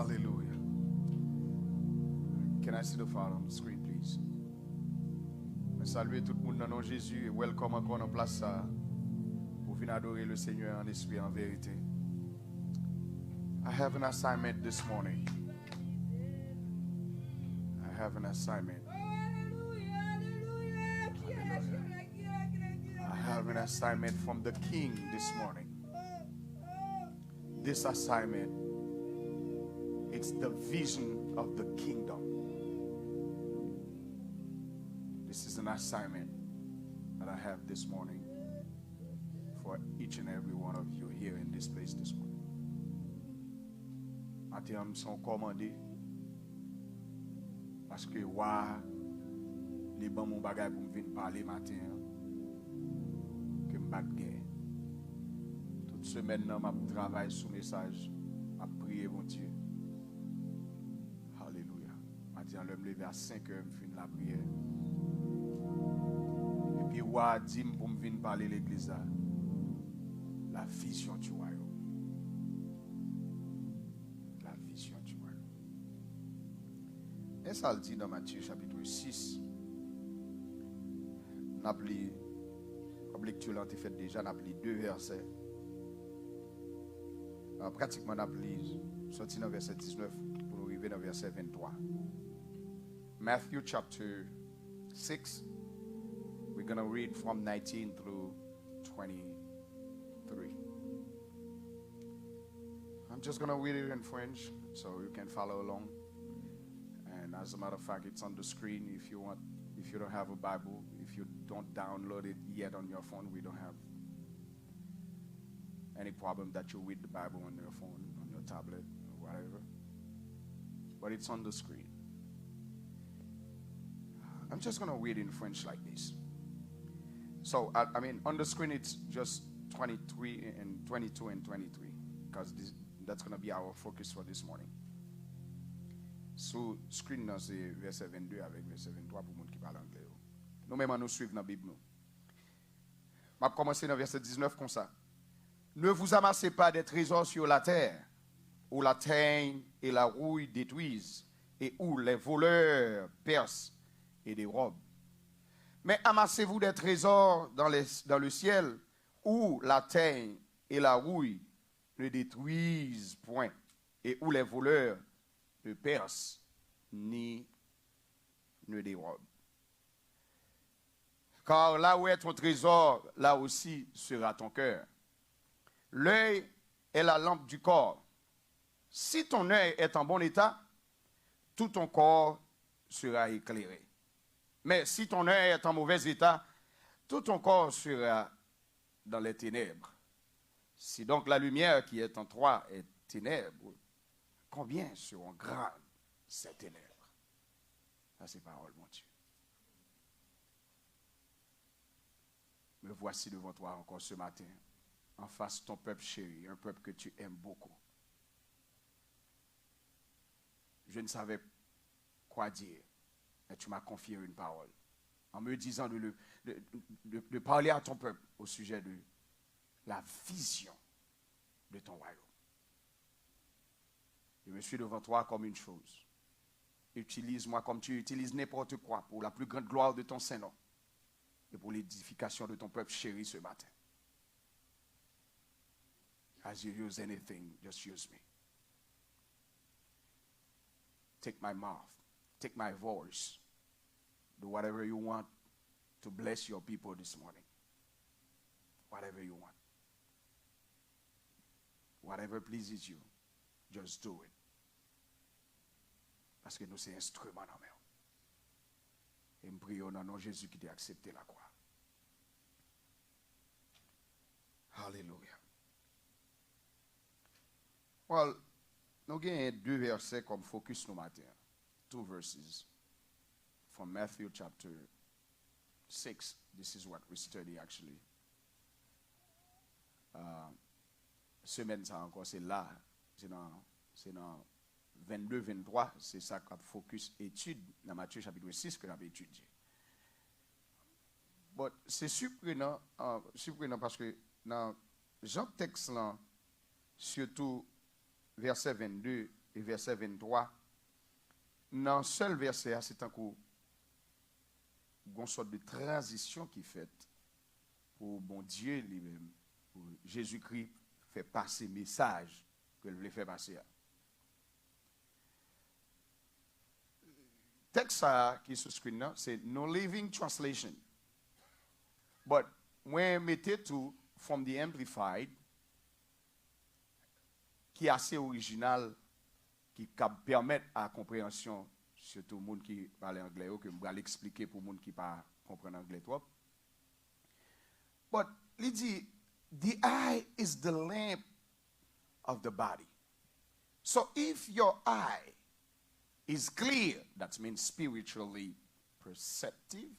Hallelujah. Can I see the Father on the screen, please? Saluer tout le monde dans le nom de Jésus et welcome encore en place ça pour venir adorer le Seigneur en esprit et en vérité. I have an assignment this morning. I have an assignment. I have an assignment from the King this morning. This assignment, it's the vision of the kingdom. This is an assignment that I have this morning for each and every one of you here in this place this morning. Matin, nous sommes commandés parce que les bons mon bagay pour me venir parler matin que me bat guerre. Toute semaine là, m'a travaille sur message, m'a prier mon Dieu. Alléluia. Matin, je me lever à 5 heures, me finir la prière. Et puis dit pour me venir parler l'église là. La vision du royaume. La vision du royaume. Et ça le dit dans Matthieu chapitre 6. On a pris, comme lecture là, on fait déjà, on a pris 2 versets. Alors, pratiquement, on a pris, sorti dans verset 19 pour nous arriver dans verset 23. Matthew chapter 6. We're going to read from 19 through 23. I'm just going to read it in French so you can follow along. And as a matter of fact, it's on the screen if you want. If you don't have a Bible, if you don't download it yet on your phone, we don't have any problem that you read the Bible on your phone, on your tablet, or whatever. But it's on the screen. I'm just going to read in French like this. So, I mean, on the screen, it's just 23 and 22 and 23, because that's going to be our focus for this morning. Sous screen, c'est verset 22 avec verset 23 pour les gens qui parlent anglais. Nous-mêmes, nous suivons dans la Bible. Je vais commencer dans verset 19 comme ça. Ne vous amassez pas des trésors sur la terre, où la teigne et la rouille détruisent, et où les voleurs percent et dérobent. Mais amassez-vous des trésors dans le ciel, où la teigne et la rouille ne détruisent point, et où les voleurs ne percent ni ne dérobent. Car là où est ton trésor, là aussi sera ton cœur. L'œil est la lampe du corps. Si ton œil est en bon état, tout ton corps sera éclairé. Mais si ton œil est en mauvais état, tout ton corps sera dans les ténèbres. Si donc la lumière qui est en toi est ténèbres, combien seront grandes ces ténèbres? Ça, c'est parole, mon Dieu. Me voici devant toi encore ce matin, en face de ton peuple chéri, un peuple que tu aimes beaucoup. Je ne savais quoi dire, mais tu m'as confié une parole, en me disant de parler à ton peuple au sujet de la vision de ton royaume. Je me suis devant toi comme une chose. Utilise-moi comme tu utilises n'importe quoi pour la plus grande gloire de ton Saint-Nom et pour l'édification de ton peuple chéri ce matin. As you use anything, just use me. Take my mouth, take my voice. Do whatever you want to bless your people this morning. Whatever you want. Whatever pleases you. Just do it. Parce que nous sommes instruments dans main. Et nous prions dans le nom de Jésus qui t'a accepté la croix. Hallelujah. Well, nous avons 2 versets comme focus ce matin. 2 verses from Matthew chapter 6. This is what we study actually. Semaine ça encore, c'est là. C'est dans 22-23, c'est ça qu'on focus étude dans Matthieu chapitre 6 que j'avais étudié. But c'est surprenant parce que dans Jean texte là, surtout verset 22 et verset 23, dans seul verset, c'est un coup, une sorte de transition qui est faite pour bon Dieu lui-même, pour Jésus-Christ fait passer le message qu'il voulait faire passer. Le texte qui est sur le screen, c'est No Living Translation. But when I mettez tout from the Amplified, qui est assez original, qui permet à la compréhension, surtout les gens qui parlent anglais, que je vais l'expliquer pour les gens qui ne comprennent pas anglais trop. But il dit, the eye is the lamp of the body. So if your eye is clear, that means spiritually perceptive,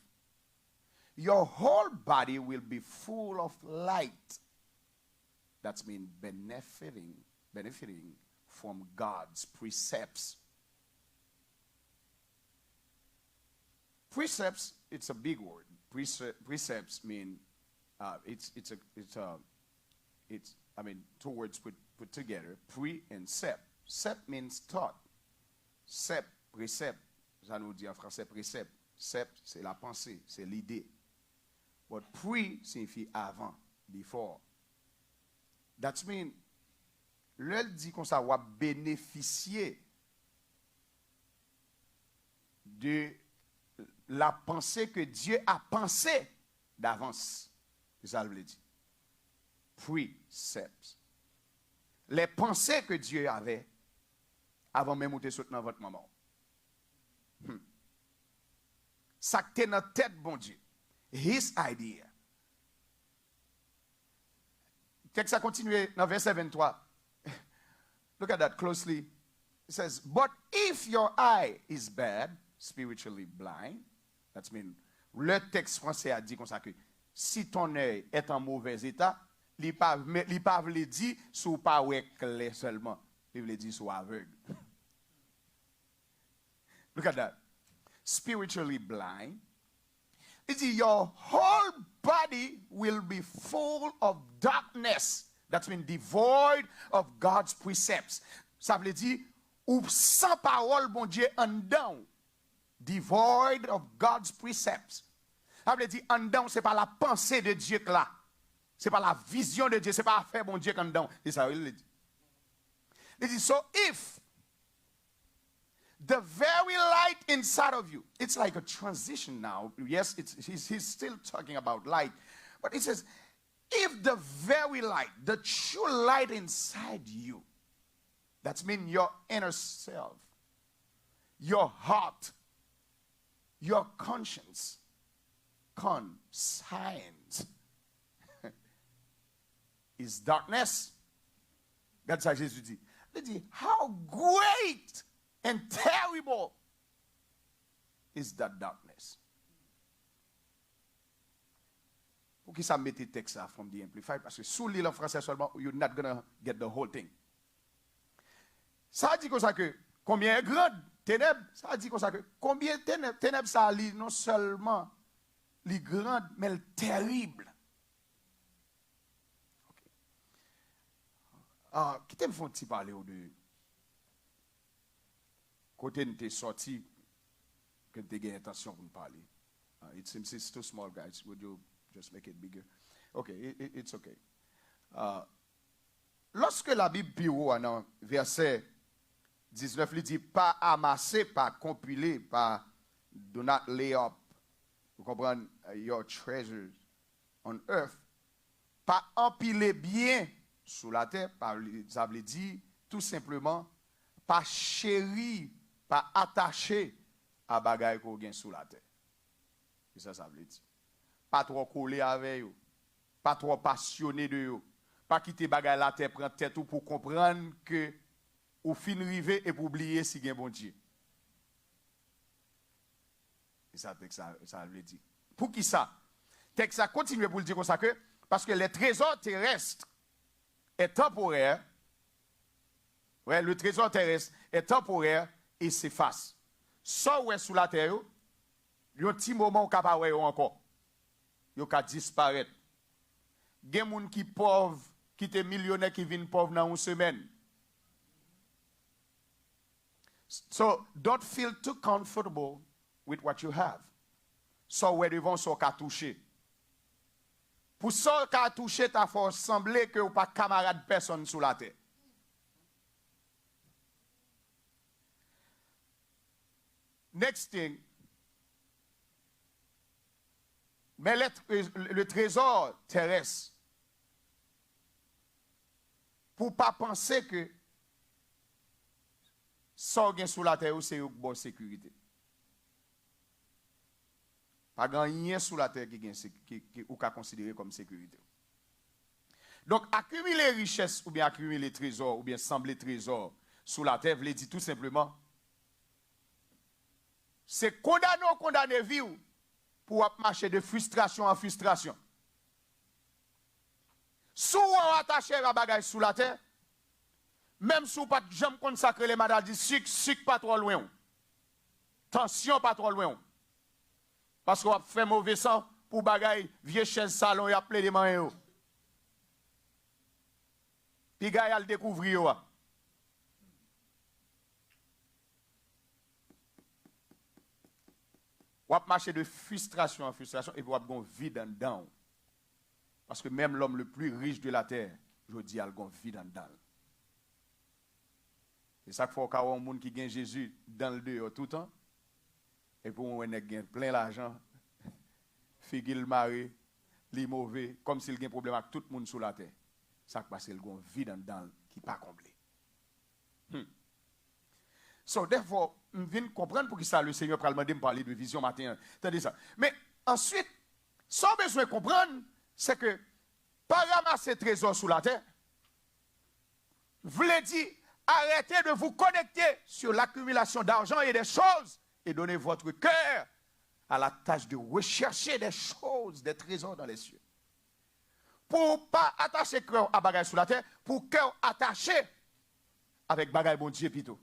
your whole body will be full of light. That means benefiting from God's precepts. Precepts, it's a big word. Precepts mean two words put together, pre and sept. Sept means thought. Sept, précepte, ça nous dit en français précepte. Sept, c'est la pensée, c'est l'idée. But pre signifie avant, before. That means, l'elle dit qu'on ça va bénéficier de la pensée que Dieu a pensée d'avance. C'est ça le dit. Precepts. Les pensées que Dieu avait avant même de sauter dans votre maman. Ça qui est dans la tête, bon Dieu. His idea. Qu'est-ce que ça continue dans verset 23? Look at that closely. It says, but if your eye is bad, spiritually blind, that means, le texte français a dit comme ça que si ton œil est en mauvais état, il pas veut dire sous pas clair seulement, il veut dire sous aveugle. Look at that. Spiritually blind. It is your whole body will be full of darkness. That means devoid of God's precepts. Ça veut dire ou sans parole bon Dieu en dedans. Devoid of God's precepts. Ça veut dire en dedans, c'est pas la pensée de Dieu que là. C'est pas la vision de Dieu, c'est pas affaire bon Dieu en dedans. C'est ça il dit. Il dit so if the very light inside of you, it's like a transition now. Yes, he's still talking about light. But it says, if the very light, the true light inside you, that means your inner self, your heart, your conscience, conscience is darkness. That's how Jesus dit. Il dit, how great and terrible is that darkness. Pour qui ça mette texte from the Amplified? Parce que sous l'île en français seulement, you're not gonna get the whole thing. Ça dit comme ça que combien est grande ténèbres, ça dit comme ça que combien ténèbres ça lit non seulement les grandes, mais le terrible. Okay. Qui t'aime font-ils parler de côté nous t'es sorti que tu as intention pour nous parler. It seems it's too small, guys. Would you just make it bigger? Okay, it's okay. Lorsque la Bible bureau dans verset 19 il dit pas amasser, pas compiler, pas do not lay up. Vous comprenez your treasures on earth. Pas empiler bien sous la terre, ça veut dire tout simplement pas chéri, pas attaché à bagaille qu'on gagne sous la terre. Et ça veut dire. Pas trop collé avec eux, pas trop passionné de eux, pas quitter bagaille la terre prendre tête ou pour comprendre que ou fin river et pour oublier si gagne bon Dieu. Et ça veut dire. Pour qui ça? Texte ça continue pour le dire comme ça que parce que les trésors terrestres est temporaire. Ouais, le trésor terrestre est temporaire et s'efface. Ça ouais sous la terre, il y a un petit moment capable encore. Il va disparaître. Il y a des gens qui sont pauvres, qui sont millionnaires, qui viennent pauvres dans une semaine. So don't feel too comfortable with what you have. So where devant so qu'a touché. Pour ça qu'a touché, t'as fait sembler que ou pas camarade personne sous la terre. Next thing. Mais le trésor terrestre, pour pas penser que ça gain sous la terre c'est une bonne sécurité. Pas rien sous la terre qui ou qu'a considéré comme sécurité. Donc accumuler richesse ou bien accumuler trésor ou bien sembler trésor sous la terre, veut dire tout simplement c'est condamner vie pour marcher de frustration en frustration. Si on attache à bagage sous la terre, même si on pas jamais consacrer les maladies, sucre pas trop loin. Tension pas trop loin. Parce qu'on fait mauvais sang pour bagage vieux chaise salon et appeler des mains. Puis gars al découvrir. Ou marcher de frustration en frustration et puis ou gon vide en dedans. Parce que même l'homme le plus riche de la terre, je dis, il a gon vide en dedans. C'est ça qu'il faut qu'il y ait un monde qui gagne Jésus dans le dehors tout le temps. Et pour on gagne plein d'argent, figil maré, li mauvais, comme s'il gagne problème avec tout le monde sur la terre. Ça passe le gon vide en dedans qui pas comblé. So, therefore, je viens comprendre pour qui ça le Seigneur parle de me parler de vision matin. Attendez ça. Mais ensuite, sans besoin de comprendre, c'est que pas ramasser trésor sous la terre, voulez dire arrêtez de vous connecter sur l'accumulation d'argent et des choses et donnez votre cœur à la tâche de rechercher des choses, des trésors dans les cieux. Pour pas attacher cœur à bagaille sous la terre, pour cœur attaché avec bagaille bon Dieu plutôt.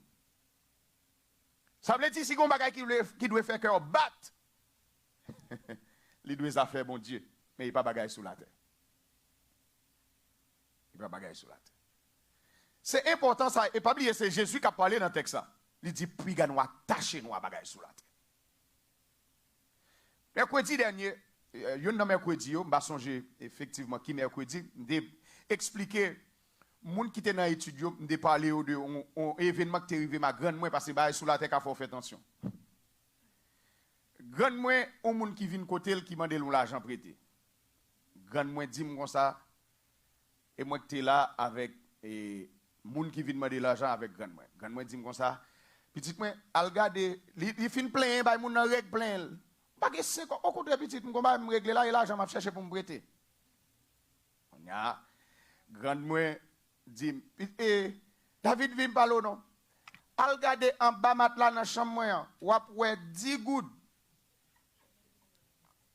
Ça veut dire si on bagaille qui doit faire cœur battre, il doit faire bon Dieu, mais il n'y a pas bagaille sous la terre. Il n'y a pas bagaille sous la terre. C'est important ça, et pas oublier, c'est Jésus qui a parlé dans le texte. Il dit, puis nous attacher nous à bagaille sous la terre. Mercredi dernier, il y a un mercredi, je vais songer effectivement qui mercredi, je expliquer moun qui était dans l'étude, je parler de un événement qui est arrivé ma grande moi parce que bah sous la terre qu'il faut faire attention. Grande moi un moun qui vient côté qui demande l'argent prêté. Grande moi dit comme ça et moi qui était là avec moun qui vient demander l'argent avec grande moi. Grande moi dit comme ça petit moi al regarder il fin plein ba moun règle plein. Pas que c'est au contraire petit moi va me régler là et l'argent m'a chercher pour me prêter. On a grande moi dit David vient parler non. Al regarder en bas matelas dans chambre moi ou après 10 gouttes.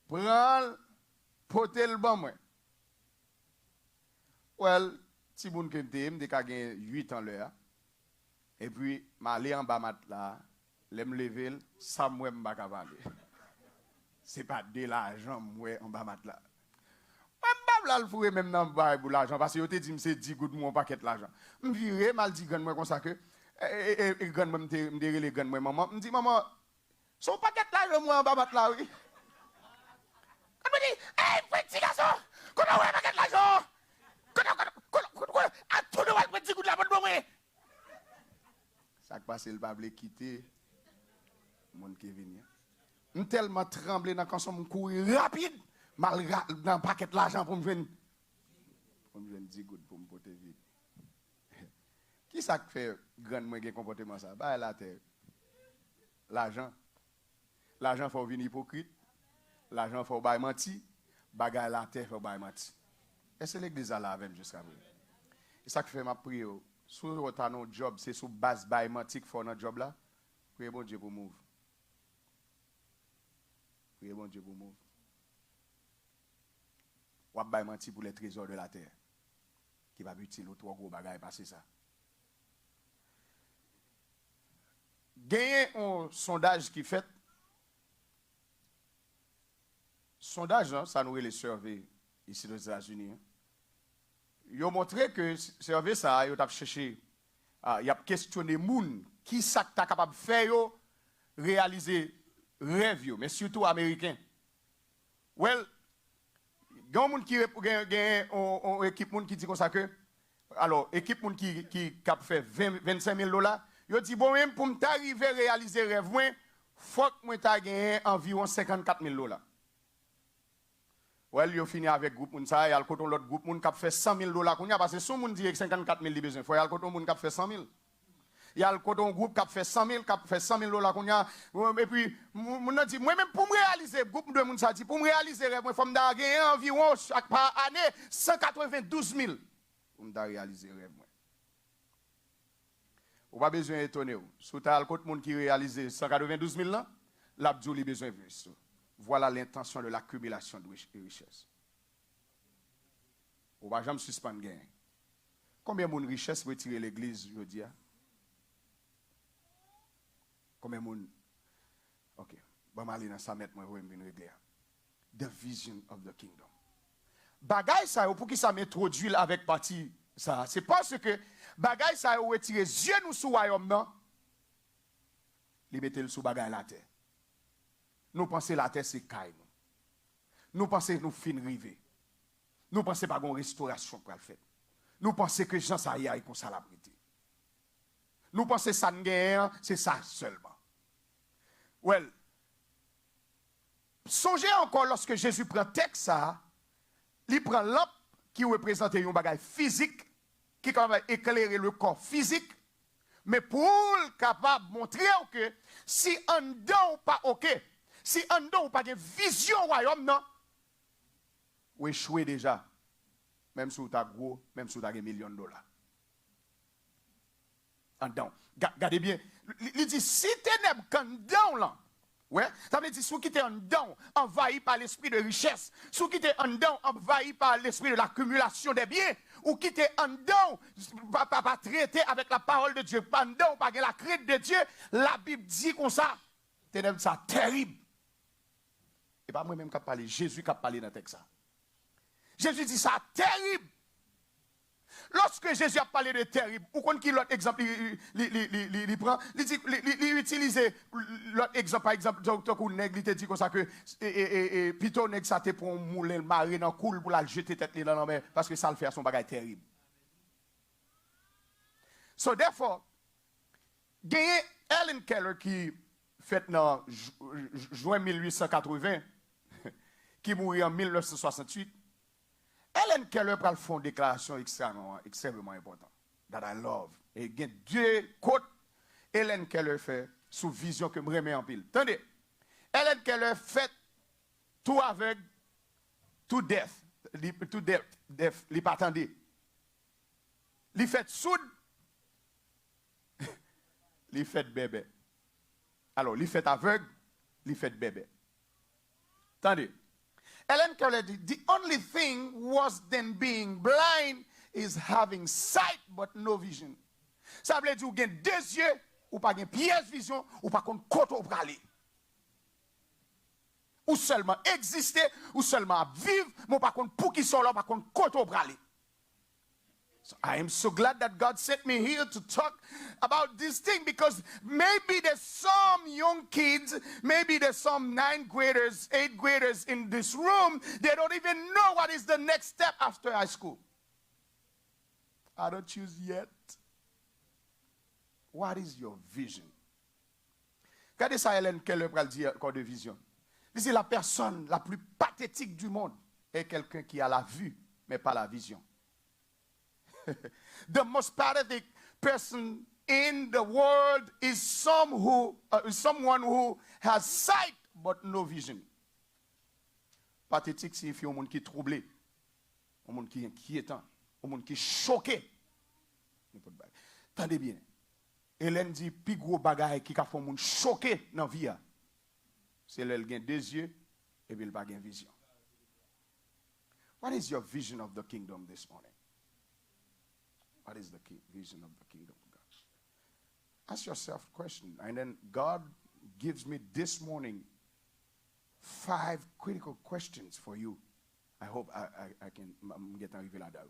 Prends poter le bon moi. Well, si moun que m'te ka gen 8 ans l'heure. Et puis m'aller en bas matelas, l'aime lever, ça moi m'pa ka vendre. C'est pas de l'argent moi en bas matelas. Là le fourrer même dans bail pour l'argent parce que yo te dit c'est 10 gouttes mon paquet l'argent. Me virer mal dit grand moi comme ça que et grand moi me relé grand moi maman me dit maman son paquet l'argent moi en bas matelas oui. Quand me dit hey petit garçon, comment ouais paquet l'argent? Comment à tout le monde petit goutte la bonne moi. Ça qui passe il pas veut quitter monde qui vient. On tellement tremblé dans quand son courir rapide. Mal dans paquet l'argent pour me joindre 10 gouttes pour me porter vide. Qui ça fait grand moins comportement ça? Bah la terre. L'argent faut venir hypocrite. L'argent faut bail menti. Bagay la terre faut bail menti. Et c'est l'église là avec jusqu'à vous. Et ça que fait ma prière. Si vous avez un job, c'est sous base bail menti qu'il faut dans job là. Priez bon Dieu pour move. Priez bon Dieu pour move. Ou ba menti pour les trésors de la terre qui va utile ou trop gros bagaille passer ça. Gagné un sondage qui fait sondage hein, ça nous les surveiller ici aux États-Unis. Ils ont montré que surveiller ça, ils ont cherché il y a questionné moun qui ça que tu capable de faire yo, réaliser rêve yo, mais surtout américain. Well, il y a une équipe qui dit comme ça que alors équipe qui cap fait 25 000 $, yo dit bon même pour m'arriver réaliser rêve moi, faut que moi ta gagné environ 54 000 $. Well, yo fini avec groupe moun ça, y a le côté l'autre groupe moun qui fait 100 000 $ kounya parce que son moun dit 54 000 besoin, faut y a le côté moun qui fait 100 000. Il y a le côté un groupe qui fait 100 000 $ kounya et puis moun dit moi même pour me réaliser groupe de moun ça dit pour me réaliser rêve moi faut me gagner environ chaque par année 192 000 pour me réaliser rêve moi. Ou pas besoin étonner ou. Si tu as le côté moun qui réalise 192 000 là, l'abdou li besoin plus. Voilà l'intention de l'accumulation de richesse. On va jamais suspendre gain. Combien de richesse retirer l'église aujourd'hui? Combien de OK. Bon aller dans ça mettre moi pour me régler. The vision of the kingdom. Bagay ça pour qui ça m'introduit avec partie ça, c'est parce que bagay ça retirer yeux nous sous royaume non. Li mettre le sous bagay la terre. Nous pensons la terre c'est caille. Nous pensons nous fin river. Nous pensons pas une restauration pour le faire. Nous pensons que gens ça y a comme ça la vérité. Nous pensons ça n'gagne, c'est ça seulement. Well, songez encore lorsque Jésus prend texte ça, il prend lampe qui représente un bagage physique qui va éclairer le corps physique, mais pour capable montrer que si en dedans ou pas OK, si en dedans ou pas de vision royaume non, ou échoué déjà, même si vous avez gros, même si vous avez millions de $. En dedans. Regardez bien, il dit si ténèbres quand dedans là, ouais, ça veut dire si vous quittez en dedans, envahi par l'esprit de richesse, si vous quittez en dedans, envahi par l'esprit de l'accumulation des biens, ou quittez en dedans, pas traiter avec la parole de Dieu, pas en dedans, pas la crainte de Dieu, la Bible dit comme ça, ténèbres ça terrible. Et pas moi-même qui a parlé, Jésus qui a parlé dans le texte. Jésus dit ça terrible. Lorsque Jésus a parlé de terrible, ou qu'on qui l'autre exemple il prend, il utilise l'autre exemple par exemple docteur ou nèg il te dit comme ça que plutôt nèg ça te pour mouler le maré dans coule pour la jeter tête dans la mer parce que ça le fait son bagage terrible. So therefore, gagné Helen Keller qui fait dans juin 1880 qui mourit en 1968. Helen Keller prend le fond de déclaration extrêmement importante. That I love. Et il y a deux côtes Helen Keller fait sous vision que je me remets en pile. Attendez. Helen Keller fait tout avec tout death. Tout death. Il pas attendez. Il fait soud. Il fait bébé. Alors, il fait aveugle. Il fait bébé. Attendez. Helen Keller dit, the only thing worse than being blind is having sight but no vision. Ça veut dire ou gen deux yeux, ou pas gen pièce vision, ou pas contre côté pour aller. Ou seulement exister, ou seulement vivre, mais pas contre pour qui sont là, pas contre côté pour aller. So I am so glad that God sent me here to talk about this thing because maybe there's some young kids, maybe there's some 9th graders, 8th graders in this room, they don't even know what is the next step after high school. I don't choose yet. What is your vision? Regardez ça, Helen Keller pral dire encore de vision. C'est la personne la plus pathétique du monde est quelqu'un qui a la vue, mais pas la vision. The most pathetic person in the world is someone who has sight but no vision. Pathétique signifie un monde qui est troublé, un monde qui est inquiétant, un monde qui est choqué. Attendez bien. Hélène dit plus gros bagaille qui a fait un monde choqué dans la vie. C'est elle qui a deux yeux et puis elle n'a pas de vision. What is your vision of the kingdom this morning? What is the vision of the kingdom of God? Ask yourself a question. And then God gives me this morning 5 critical questions for you. I hope I can get arrivé là-dedans.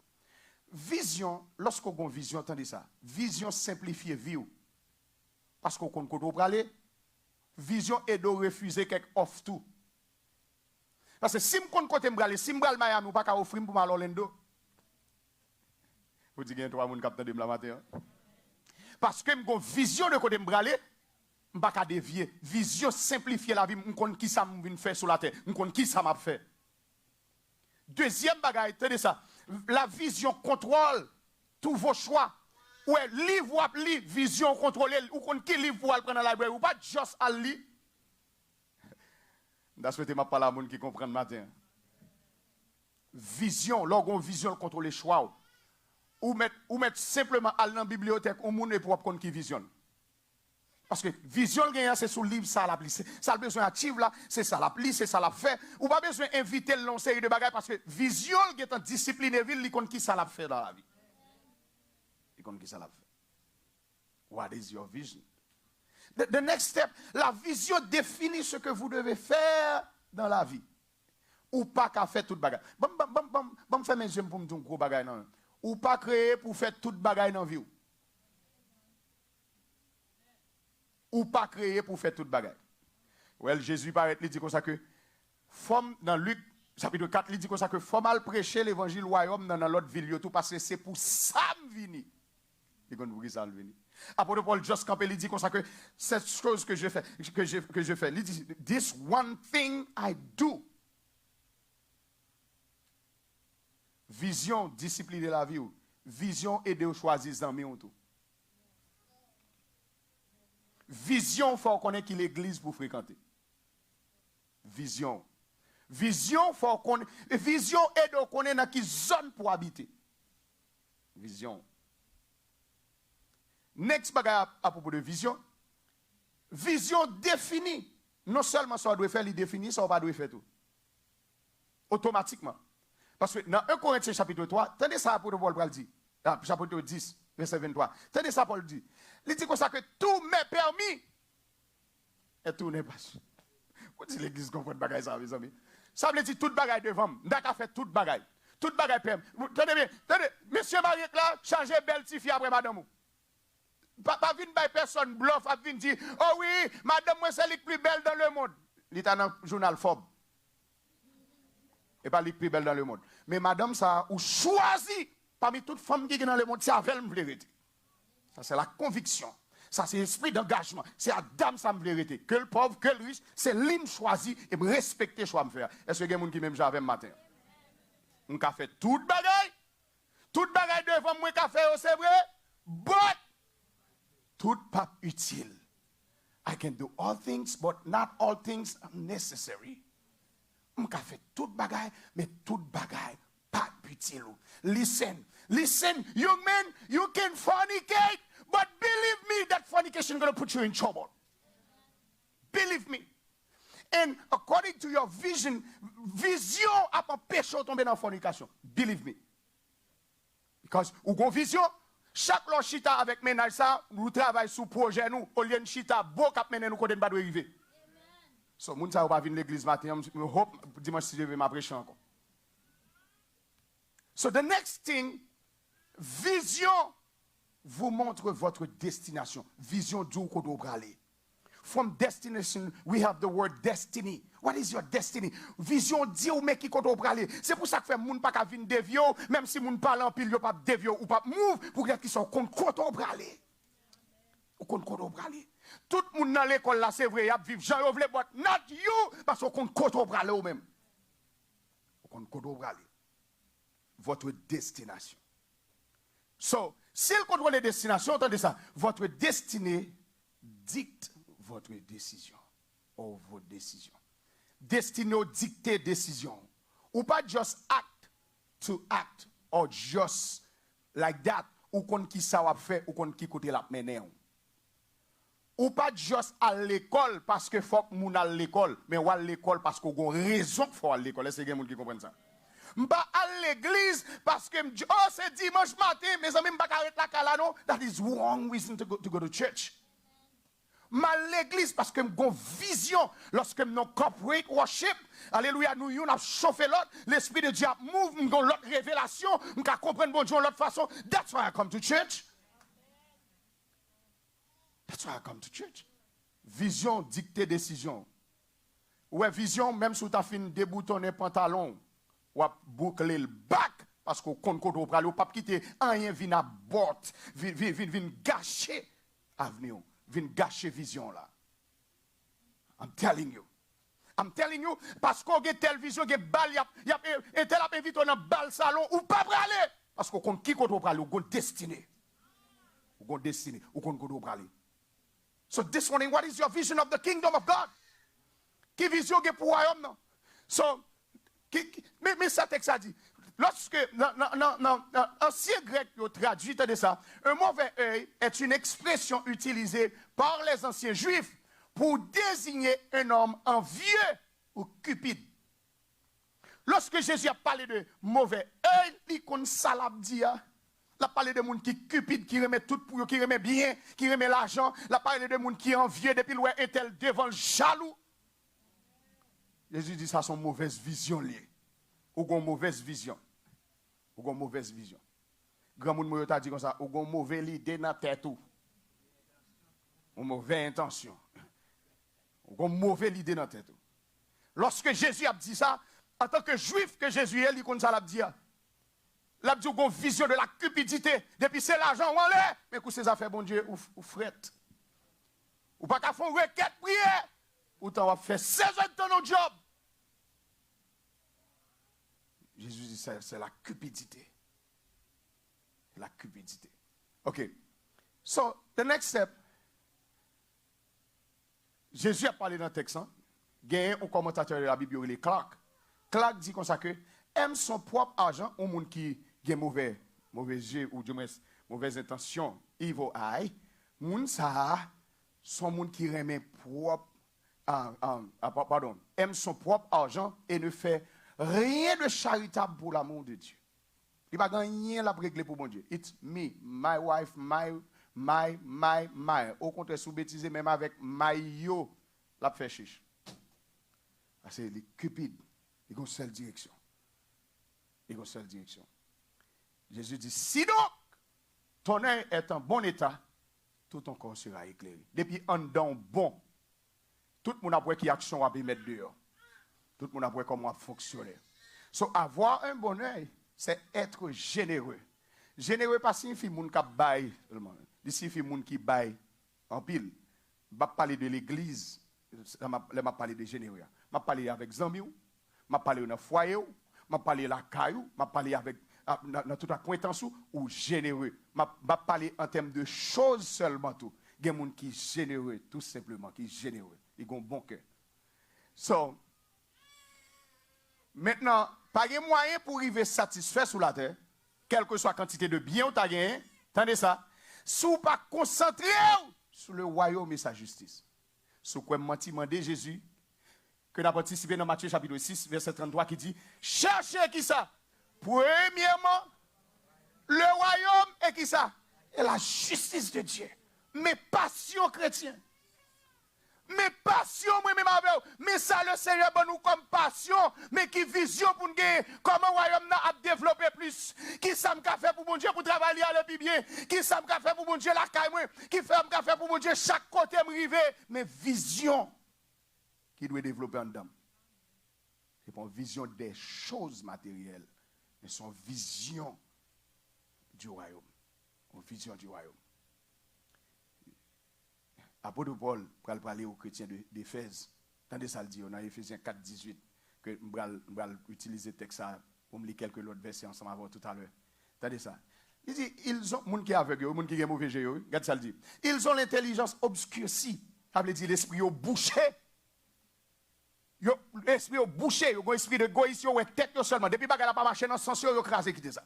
Vision, lorsqu'on a une vision, attendez ça. Vision simplifie vie. parce qu'on compte côté aller. Vision et de refuser quelque offre tout. Parce que si je compte côté m'brale, si m'bral Miami ou pas qu'à offrir pour m'Orlando. Vous dites qu'il y a 3 personnes qui captent de la matin. Parce que j'ai une vision de côté m'brale, je ne peux pas dévier. Vision simplifier la vie, je connais qui ça m'a fait sur la terre, je connais qui ça m'a fait. Deuxième bagaille, tenez ça. La vision contrôle tous vos choix. Ouais, livre ou appli, vision contrôler, ou qu'on qui livre pour aller prendre la librairie, ou pas juste à lire. Je souhaite ma parole à monde qui comprend le matin. Vision, lorsqu'on vision contrôle les choix. Ou mettre simplement à la bibliothèque, ou monde pour apprendre qui visionne. Parce que vision, c'est sous le livre, ça l'appli. Ça a besoin actif là, c'est ça l'appli, c'est ça l'a fait. Ou pas besoin d'inviter le long série de bagages parce que vision, est en discipline et ville, il connaît qui ça l'a fait dans la vie. Il connaît qui ça l'a fait. What is your vision? The next step, la vision définit ce que vous devez faire dans la vie. Ou pas qu'à faire toute bagaille. Bon, faire mes yeux pour me dire un gros bagaille non. Ou pas créer pour faire toute bagaille dans la vie. Ou pas créer pour faire toute bagaille. Well, Jésus paraît, il dit comme ça que, dans Luc, chapitre 4, il dit comme ça que, faut mal prêcher l'évangile royaume dans l'autre ville, tout parce que c'est pour ça que je viens. Il dit ça venu. Apôtre Paul, juste campé, il dit comme ça que, cette chose que je fais, il dit, this one thing I do. Vision, discipline de la vie, vision, aider aux choisir dans mes tout. Vision, il faut connaître qui l'église pour fréquenter. Vision. Vision, faut connaître. Vision aide à connaître dans quelle zone pour habiter. Vision. Next bagage à propos de vision. Vision définit. Non seulement ça doit faire, il définit, ça va pas faire tout. Automatiquement. Parce que dans 1 Corinthiens chapitre 3, tenez ça pour Paul va le dire. Chapitre 10, verset 23. Tenez ça Paul dit. Il dit comme ça que tout m'est permis et tout n'est pas. Vous dites l'église comprend bagaille ça, mes amis. Ça veut dire toute bagaille devant moi. N'a qu'à faire toute bagaille. Toute bagaille permis. Tenez bien, tenez, monsieur Mariette là, changez belle fille après madame. Pas vinn by personne bluff, a vinn dire, oh oui, madame moi c'est la plus belle dans le monde. Il est dans le journal Forbes. Et pas la plus belle dans le monde. Mais madame ça, ou choisi parmi toutes les femmes qui sont dans le monde, c'est avec elle me vérité. Ça, c'est la conviction. Ça, c'est l'esprit d'engagement. C'est à dame, ça me vérité. Que le pauvre, que le riche, c'est l'hymne choisi et me respecter ce que je me faire. Est-ce qu'il y a des gens qui même j'avais le matin? On a fait toute bagaille. Toute bagaille devant moi, qu'a fait, c'est vrai. But, tout pas utile. I can do all things, but not all things are necessary. On a fait toute bagaille, mais toute bagaille pas utile. Listen, young men, you can fornicate, but believe me that fornication is going to put you in trouble. Believe me. And according to your vision a empêché de tomber dans fornication. Believe me. Because ou gon vision, chaque lot chita avec ménage ça, nous travaillons sous projet nous, au lieu de chita beau cap mener nous côté pas doit arriver. So moun sa pas venir l'église matin, je hope dimanche si je vais m'aprêcher encore. So the next thing, vision vous montre votre destination. Vision d'où qu'on doit aller. From destination, we have the word destiny. What is your destiny? Vision dit ou mais qui qu'on doit aller. C'est pour ça que fait moun pas ka vinn devio, même si moun parle en pile yo pas devio ou pas move pour que qui sont compte qu'on doit aller. Ou compte qu'on doit aller. Tout le monde dans l'école là c'est vrai, y a vivre Jean yo vle but not you parce qu'on compte qu'on doit aller ou même. Qu'on doit aller. Votre destination. So, si le contrôle des destinations, entendez ça, votre destinée dicte votre décision. Ou vos décisions. Destinée dicte décision. Ou pas just act to act, or just like that, ou kon qui ça va faire, ou kon qui côté la mener. Ou pas juste à l'école parce que faut que moun à l'école, mais ou à l'école parce qu'on a raison faut à l'école. Est-ce qu'il y a des gens qui comprennent ça? M'pas à l'église parce que oh c'est dimanche matin mes amis m'pas arrêter la cala non, that is wrong reason to go to church. À l'église parce que m'gon vision lorsque m'non corporate worship, alléluia, nous yon a chauffé l'autre, l'esprit de Dieu move, m'gon l'autre révélation, m'ka comprendre bon Dieu l'autre façon. That's why I come to church. That's That's why I come to church. Vision dicte décision. Ouais, vision, même si tu as fini déboutonner pantalon, ou à boucler le bac, parce qu'on compte qu'on doit aller, ou pas quitter, rien vient à bord, vient gâcher avenir, vient gâcher vision là. I'm telling you. I'm telling you, parce qu'on a telle vision, il y a balle, il y a tel invité dans le bal salon, ou pas aller. Parce qu'on compte qui qu'on doit aller, ou destiné. Ou destiné, ou qu'on doit aller. So this morning, what is your vision of the kingdom of God? Qui vision que pour royaume non? So, mais ça texte a dit, lorsque ancien grec traduit de ça, un mauvais œil est une expression utilisée par les anciens juifs pour désigner un homme envieux ou cupide. Lorsque Jésus a parlé de mauvais œil, il compte ça l'a dit. Il a parlé de gens qui cupide, qui remet tout pour eux, qui remet bien, qui remet l'argent. Il a parlé de gens qui envieux depuis le un tel devant le jaloux. Jésus dit ça, c'est une mauvaise vision liée. Ou une mauvaise vision. Ou une mauvaise vision. Grand monde t'a dit comme ça, ou une mauvaise idée dans la tête. Ou une mauvaise intention. Ou une mauvaise idée dans la tête. Lorsque Jésus a dit ça, en tant que juif que Jésus est, il compte ça l'a dit. L'a dit une vision de la cupidité. Depuis c'est l'argent, on l'est. Mais pour ces affaires, bon Dieu, ou frette. Ou pas qu'à faire une requête prière. Ou t'en vas faire 16 ans de ton job. Jésus dit c'est la cupidité. La cupidité. OK. So, the next step. Jésus a parlé dans le texte. Il y a un commentateur de la Bible, il est Clark. Clark dit comme ça que aime son propre argent au monde qui a mauvais yeux ou du moins mauvaise intention, evil eye. Moun ça son monde qui remet propre aime son propre argent et ne fait rien de charitable pour l'amour de Dieu. Il va gagner la régler pour mon Dieu. It's me, my wife, my. Au contraire, sous bêtiser même avec my yo, la fait chiche. C'est les cupides. Ils ont une seule direction. Ils ont une seule direction. Jésus dit, si donc ton œil est en bon état, tout ton corps sera éclairé. Depuis en dedans bon, tout le monde a vu qui action à mettre dehors. Tout le monde a vu comment fonctionner. So, avoir un bon œil, c'est être généreux. Généreux pas signifie moun qui baille seulement. Il signifie moun qui baille en pile. Je vais parler de l'église. Je vais parler de généreux. Je vais parler avec Zambie. Je vais parler dans le foyer. Je vais parler dans la caillou. Je vais parler avec dans toute acquaintance ou généreux. Je vais parler en termes de choses seulement tout. Il y a des gens qui sont généreux, tout simplement, qui sont généreux. Ils ont un bon cœur. So, maintenant, pas de moyen pour arriver satisfait sur la terre, quelle que soit la quantité de biens que tu as gagné, attendez ça, si vous pas concentré sur le royaume et sa justice. Si vous menti demandé Jésus, que nous avons participé dans Matthieu chapitre 6, verset 33, qui dit, cherchez qui ça? Premièrement, le royaume et qui ça? Et la justice de Dieu. Mes passions chrétiennes. Mes passions, moi-même avec vous. Mais ça, le Seigneur, bon, nous comme passion, mais qui vision pour nous gagner. Comment le royaume a développé plus. Qui ça m'a fait pour mon Dieu pour travailler à le bien. Qui ça m'a fait pour mon Dieu la caille. Qui m'a fait pour mon Dieu chaque côté me river. Mais vision qui doit développer en dedans. Ce n'est pas une vision des choses matérielles, mais c'est une vision du royaume. Une vision du royaume. Apôtre Paul, pour parler aux chrétiens d'Éphèse, tandis ça le dit, on a Éphésiens 4, 18, que je vais utiliser le texte pour me lire quelques autres versets ensemble avant tout à l'heure. Tandis ça. Il dit, ils ont, les gens qui sont aveugles, les gens qui sont mauvais jeu, regarde ça le dit. Ils ont l'intelligence obscurcie, ça veut dire l'esprit au bouché. L'esprit au bouché, ils ont l'esprit de goïs, ils ont tête seulement. Depuis que pas marché dans le sens, ils ont crasé qui ça.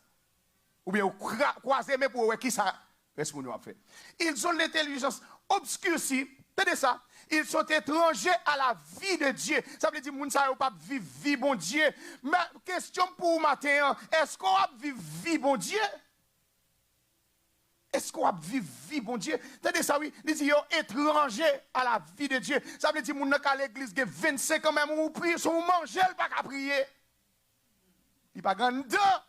Ou bien ils ont croisé, mais pour qui ça reste pour nous à faire. Ils ont l'intelligence obscurcie, tenez ça, ils sont étrangers à la vie de Dieu. Ça veut dire que les gens ne pas vivre vie bon Dieu. Mais question pour vous matin, est-ce qu'on va vivre vie bon Dieu? Est-ce qu'on va vivre vie bon Dieu? Tenez ça, oui, ils disent étrangers à la vie de Dieu. Ça veut dire que les gens à l'église qui 25 ans même, ou prier, sont manger, pas qu'à prier. Il n'y a pas grand dedans.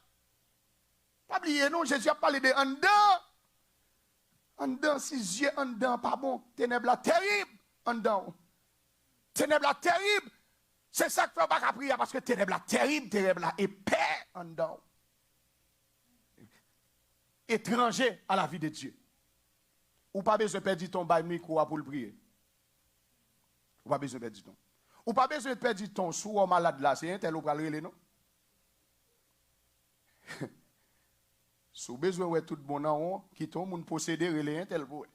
Pas oublier, non, Jésus a parlé de en dedans. En dedans, si yeux en dedans, pas bon. Ténèbres là, terrible. En dedans. Ténèbres là, terrible. C'est ça que faut pas prier parce que ténèbres là, terrible, ténèbres là, épais en dedans. Étranger à la vie de Dieu. Ou pas besoin de perdre ton bail micro pour le prier. Ou pas besoin de perdre du temps. Ou pas besoin de perdre du temps sous un malade là, c'est un tel ou pas le non? Si vous avez besoin de tout bon nom, qui tombe, moun posséder, relé un tel pour.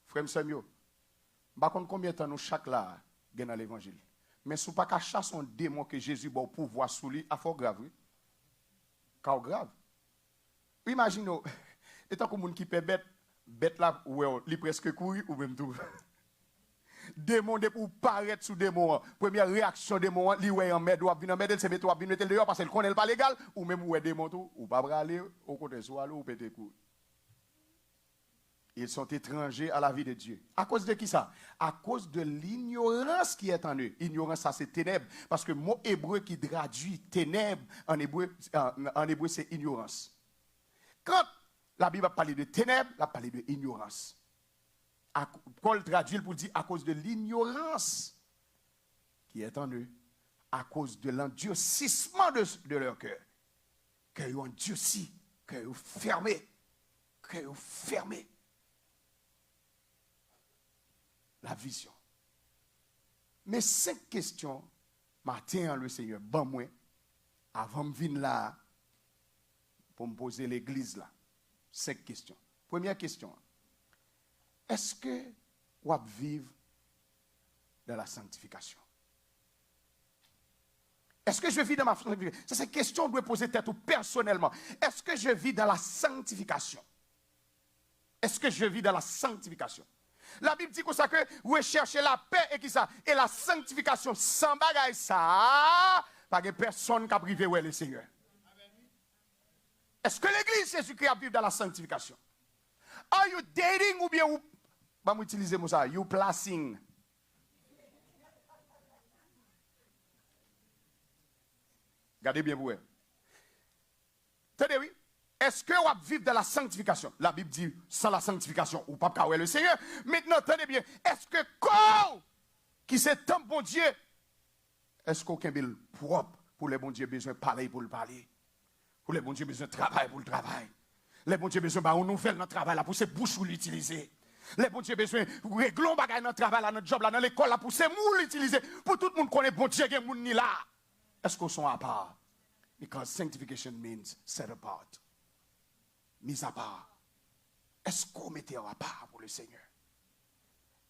Frère Samuel, je ne sais pas combien de temps nous chaque là dans l'évangile. Mais si vous n'avez pas chasser un démon que Jésus a pouvoir sous lui, c'est fort grave. Car grave. Imaginez, étant que les gens qui peut bête là, il est presque couru ou même tout. Démon de pour paraître sous démon. Première réaction démon, li ouais en med ou venir en med, c'est mettre ou venir mettre dehors parce qu'elle connaît pas légal ou même ouais démon tout ou pas aller au côté soit ou péter coup. Ils sont étrangers à la vie de Dieu. À cause de qui ça? À cause de l'ignorance qui est en eux. Ignorance, ça c'est ténèbres. Parce que le mot hébreu qui traduit ténèbres en hébreu c'est ignorance. Quand la Bible a parlé de ténèbres, elle a parlé de ignorance. Paul traduit pour dire à cause de l'ignorance qui est en eux, à cause de l'endurcissement de leur cœur. Qu'ils ont endurci, qu'ils ont fermé, qu'ils ont fermé. La vision. Mais 5 questions, matin, le Seigneur, bon moi, avant de venir là, pour me poser l'église là. 5 questions. Première question. Est-ce que vous vivez dans la sanctification? Est-ce que je vis dans ma sanctification? C'est cette question que doit poser tête ou personnellement. Est-ce que je vis dans la sanctification? Est-ce que je vis dans la sanctification? La Bible dit comme ça que rechercher la paix et qui ça? Et la sanctification sans bagaille ça, pas de personne qui a privé le Seigneur. Est-ce que l'église Jésus-Christ a vécu dans la sanctification? Are you dating ou bien va m'utiliser ça? You placing. Regardez bien vous. Tenez oui. Est-ce que vous vivez dans la sanctification? La Bible dit sans la sanctification ou pas car le Seigneur. Maintenant tenez bien. Est-ce que corps qui c'est tant bon Dieu? Est-ce qu'aucun bill propre pour les bons dieux besoin de parler pour le parler? Pour les bons dieux besoin de travail pour le travail? Les bons dieux besoin de nouvelle dans le travail là pour ces bouches pour l'utiliser. Les bons dieux besoin de régler un bagage dans le travail là, dans le job là, dans l'école là pour ces moules l'utiliser. Pour tout le monde connaît bon Dieu qui est moun ni là. Est-ce qu'on sont à part? Because sanctification means set apart. Mis à part. Est-ce qu'on mettait à part pour le Seigneur?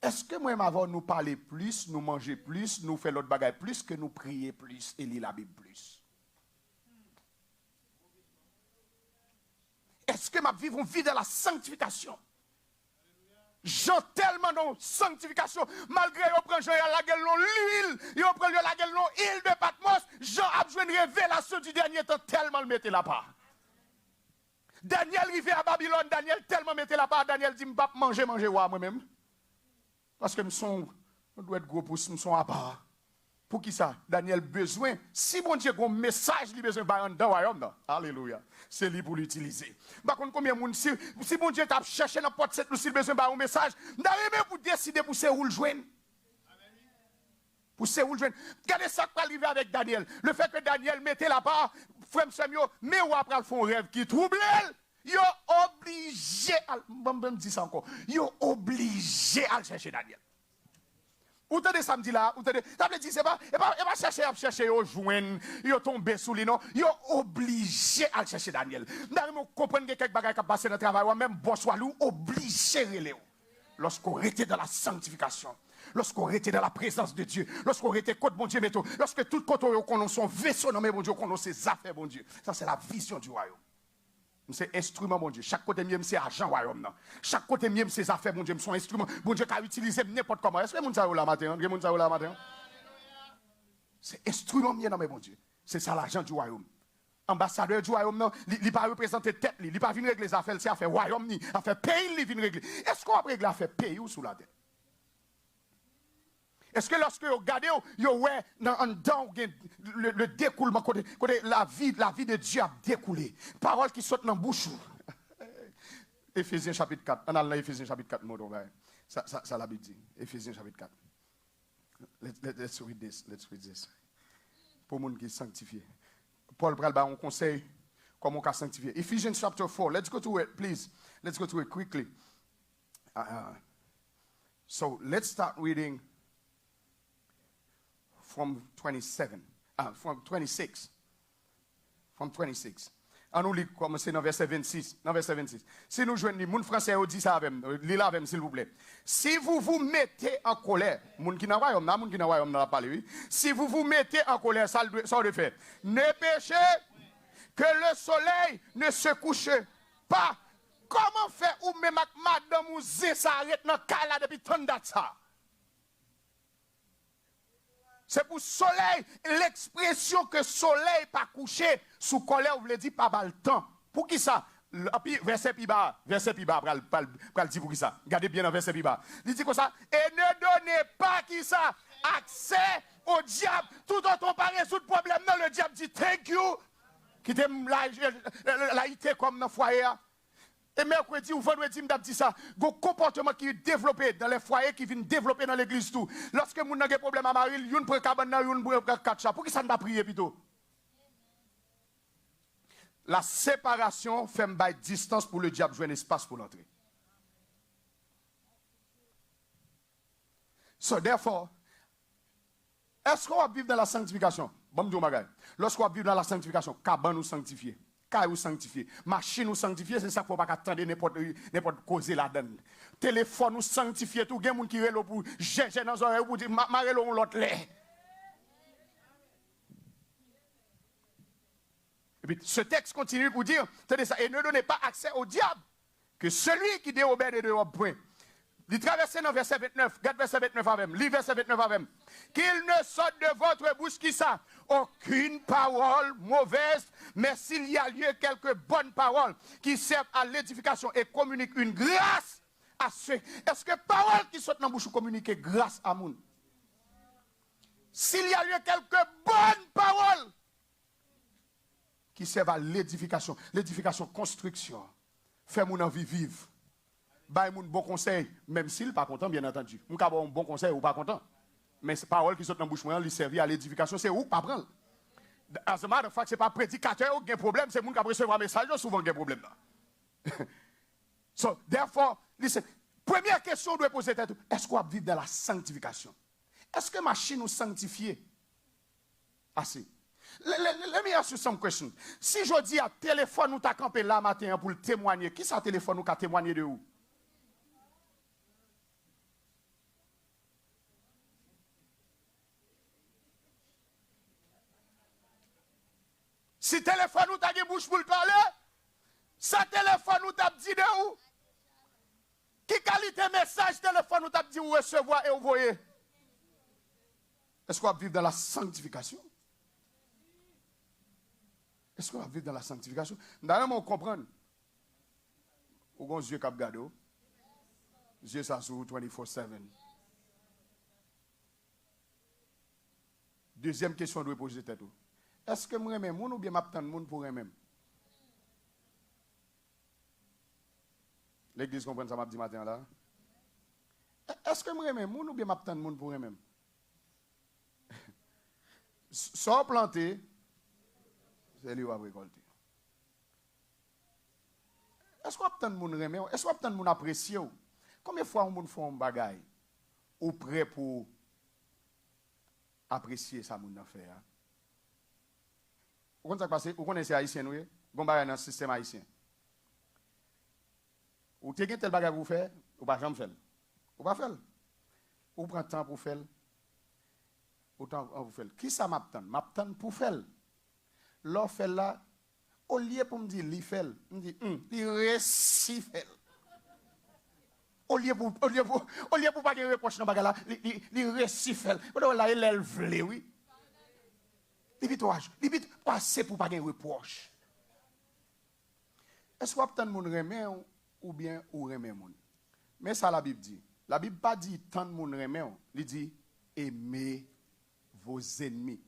Est-ce que moi avant nous parler plus, nous manger plus, nous faire l'autre bagage plus que nous prier plus et lire la Bible plus? Est-ce que ma vie vont vivre dans la sanctification? J'en tellement dans sanctification, malgré qu'on prend la gueule l'huile, on prend la gueule l'huile de Patmos, Jean a besoin de révélation du dernier temps tellement le mettait là-bas. Daniel arrivé à Babylone, Daniel tellement mettait là-bas, Daniel dit, m'pas manger moi-même. Parce que on doit être gros pour nous sont à part. Pour qui ça? Daniel besoin, si bon Dieu a un message, il a besoin de dans le royaume. Alléluia. C'est lui pour l'utiliser. Par contre, combien de monde, si bon Dieu t'a cherché dans porte cette, s'il a besoin d'un message, d'arriver pour décider pour c'est où le joindre. Pour c'est où le joindre. Regardez ça qui va arriver avec Daniel. Le fait que Daniel mettait là-bas, frère Samuel, mais ou après, il fait un rêve qui trouble. Yo obligé, me dire ça encore, yo obligé à chercher Daniel. Ou t'as des samedis là, ou t'as des, t'as dit c'est pas, et pas chercher, yo joindre, yo tomber sous lui non, yo obligé à chercher Daniel. Nous comprenons que quelques bagages qui passent dans le travail, ou même boss ou obligé relé. Lorsqu'on était dans la sanctification, lorsqu'on était dans la présence de Dieu, lorsqu'on était contre bon Dieu, lorsque tout côté qu'on son vaisseau nommé bon Dieu, qu'on ses affaires bon Dieu. Ça c'est la vision du royaume. C'est instrument, mon Dieu. Chaque côté mieux, c'est argent, royaume. Chaque côté mieux, c'est affaires, mon Dieu, sont instruments. Bon Dieu, qui a utilisé n'importe comment. Est-ce que vous savez la matin? C'est instrument mieux, non, mais bon Dieu. C'est ça l'argent du royaume. Ambassadeur du royaume, non, il ne pas représenter tête, il ne pas venir régler les affaires, c'est affaire royaume, ni affaire pays, il vient régler. Est-ce qu'on va régler affaire pays ou sous la tête? Est-ce que lorsque vous regardez, vous voyez en dedans le découlement, côté la vie de Dieu a découlé. Parole qui saute dans la bouche. Éphésiens chapitre 4. On a là Éphésiens chapitre 4. Ça la Bible dit. Éphésiens chapitre 4. Let's read this. Let's read this. Pour les gens qui sont sanctifiés. Paul prend un conseil comment on peut sanctifier. Ephesians chapter 4. Let's go to it, please. Let's go to it quickly. So let's start reading from 27. From 26. From 26. On nous lit commencer dans verset 26. Dans verset 26. Si nous jouons les gens français, dit ça avec moi, s'il vous plaît. Si vous vous mettez en colère, moun qui n'a pas moun qui n'a pas n'a parlé, oui. Si vous vous mettez en colère, ça le fait. Ne péchez que le soleil ne se couche pas. Comment faire ou même madame ou zé ça arrête dans kala depuis tant de ça? C'est pour soleil, l'expression que soleil pas couché sous colère, vous voulez dire pas le temps. Pour qui ça? Verset piba, pral dit pour qui ça? Regardez bien dans verset piba. Il dit comme ça, et ne donnez pas qui ça accès au diable. Tout autant pas résoudre le problème, non, le diable dit thank you. Qui t'aime la ité comme dans le foyer. Et mercredi ou vendredi, je dis ça. Le comportement qui est développé dans les foyers, qui vient développer dans l'église tout. Lorsque vous avez des problèmes à Marie, vous prenez cabane, vous prenez 4 chats. Pour qui ça ne va pas prier plutôt? La séparation fait une distance pour le diable jouer un espace pour l'entrée. So therefore, est-ce qu'on va vivre dans la sanctification? Bon, lorsqu'on va vivre dans la sanctification, cabane nous sanctifier. Ou sanctifié, machine ou sanctifié, c'est ça qu'il ne faut pas attendre n'importe cause là-dedans. Téléphone ou sanctifié, tout le monde qui est là pour chercher dans les oreilles pour dire marrer l'autre lait. Et puis ce texte continue pour dire, tenez ça, et ne donnez pas accès au diable, que celui qui déobéit de dehors point. Il traverse dans verset 29, regarde verset 29 avec moi, lis verset 29 avec moi. Qu'il ne sorte de votre bouche qui ça, aucune parole mauvaise, mais s'il y a lieu quelques bonnes paroles qui servent à l'édification et communiquent une grâce à ceux. Est-ce que parole qui sortent dans la bouche communiquent grâce à moun? S'il y a lieu quelques bonnes paroles qui servent à l'édification, construction, fait mon envie vivre. Bah, moun bon conseil, même s'il n'est pas content, bien entendu. Moun ka bon conseil ou pas content. Mais ces paroles qui sont dans la bouche, lui servir à l'édification, c'est où pas prendre. As a matter of fact, ce n'est pas prédicateur qui a un problème, c'est moun qui a recevoir un message, souvent qui a un problème là. So, therefore, listen, première question doit poser tête, est-ce qu'on va vivre dans la sanctification? Est-ce que machine nous sanctifier? Assez. Let me ask you some questions. Si je dis à téléphone nous t'a campé là matin pour le témoigner, qui ça téléphone nous qu'a témoigné de où? Si téléphone ou t'a une bouche pour le parler, ça téléphone ou t'a dit de où? Qui qualité message téléphone ou t'a dit ou recevoir et envoyer? Est-ce qu'on va vivre dans la sanctification? Est-ce qu'on va vivre dans la sanctification? D'ailleurs, on comprend. Ou gon yeux cap gado. Yeux ça sur 24/7. Deuxième question doit poser tête. Est-ce que moi même ou bien m'attend moun pour même? L'église comprend ça m'a dit matin là. Est-ce que moi même ou bien m'attend moun pour même? Sans planter, c'est lui qui va récolter. Est-ce qu'on attend moun remet? Est-ce qu'on attend moun apprécier? Combien de fois moun font un bagay ou prêt pour apprécier ça moun nan fait? Vous connaissez vous connaissez haïtien oui? Gon bagay dans le système haïtien. Ou te gen tel bagay pour faire, ou pas jamais faire. Ou pas faire. Ou prend temps pour faire. Autant pour faire. Qui ça m'attend? M'attend pour faire. L'on fait là, au lieu pour me dire li fait, me dit li réussit fait. Au lieu pour pas de reproche dans bagay là, li réussit fait. Ou là il vle oui. Li vite passer pour pas de reproche. Est-ce qu'on attend moun remet ou bien ou remet moun? Mais ça la Bible dit. La Bible pas dit tant moun remet, il dit aimez vos ennemis.